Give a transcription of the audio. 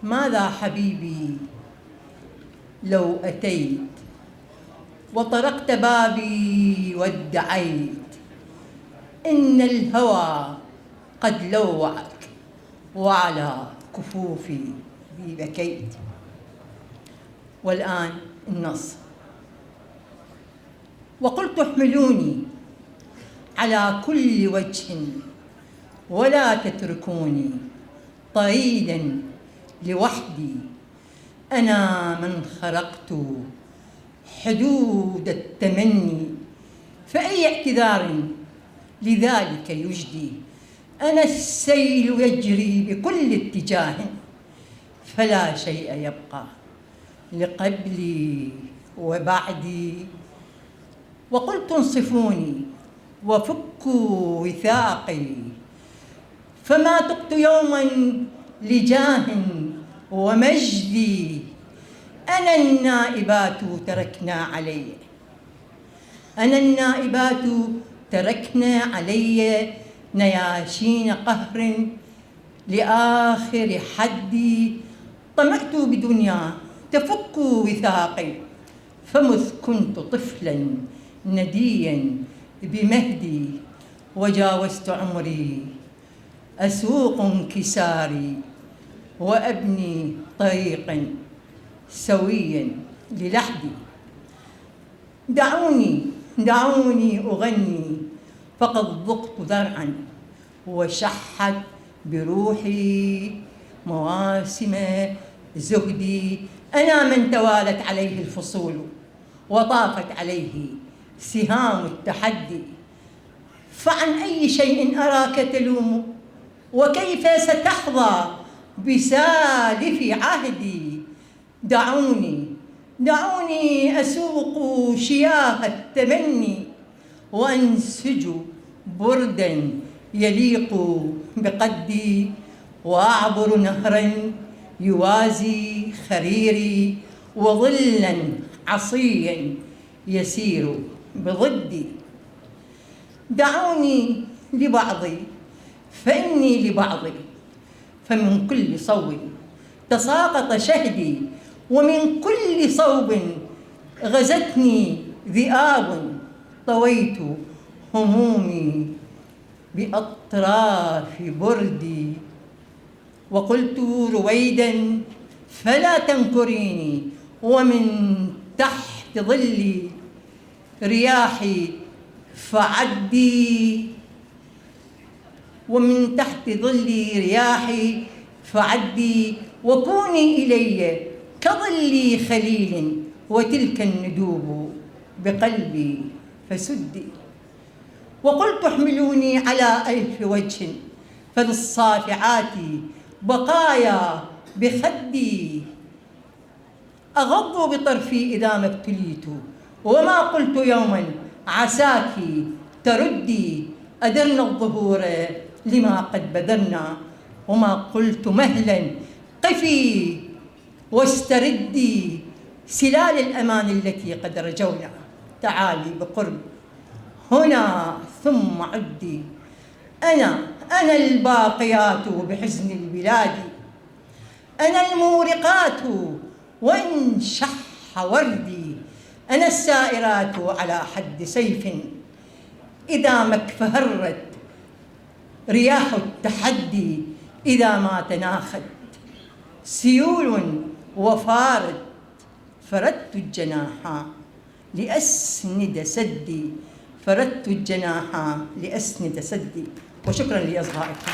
ماذا حبيبي لو أتيت وطرقت بابي وادعيت إن الهوى قد لوعك وعلى كفوفي بكيت. والآن النص: وقلت احملوني على كل وجه ولا تتركوني طريدا لوحدي، أنا من خرقت حدود التمني، فأي اعتذار لذلك يجدي؟ أنا السيل يجري بكل اتجاه، فلا شيء يبقى لقبلي وبعدي. وقلت انصفوني وفكوا وثاقي، فما تقت يوما لجاه ومجدي. أنا النائبات تركنا علي، أنا النائبات تركنا علي نياشين قهر لآخر حدي. طمعت بدنيا تفك وثاقي، فمذ كنت طفلا نديا بمهدي، وجاوزت عمري أسوق انكساري وأبني طريقا سويا للحدي. دعوني أغني، فقد ذقت ذرعا وشحت بروحي مواسم زهدي. أنا من توالت عليه الفصول وطافت عليه سهام التحدي، فعن أي شيء أراك تلوم؟ وكيف ستحظى بسالف عهدي؟ دعوني أسوق شياه التمني، وأنسج بردا يليق بقدي، وأعبر نهرا يوازي خريري، وظلا عصيا يسير بضدي. دعوني لبعضي فإني لبعضي، فمن كل صوب تساقط شهدي، ومن كل صوب غزتني ذئاب. طويت همومي بأطراف بردي، وقلت رويدا فلا تنكريني، ومن تحت ظل رياحي فعدي، ومن تحت ظل رياحي فعدي. وكوني إلي كظل خليل، وتلك الندوب بقلبي فسدي. وقلت احملوني على 1000 وجه، فللصافعات بقايا بخدي. أغض بطرفي إذا ما ابتليت، وما قلت يوما عساك تردي. أدرنا الظهور لما قد بذرنا، وما قلت مهلا قفي واستردي. سلال الأمان التي قد رجونا، تعالي بقرب هنا ثم عدي. أنا الباقيات بحزن البلاد، أنا المورقات وإن شح وردي. أنا السائرات على حد سيف، إذا ما اكفهرت رياح التحدي. إذا ما تناخت سيول وفارت، فردت الجناح لأسند سدي، فردت الجناح لأسند سدي. وشكرا لأصغائكم.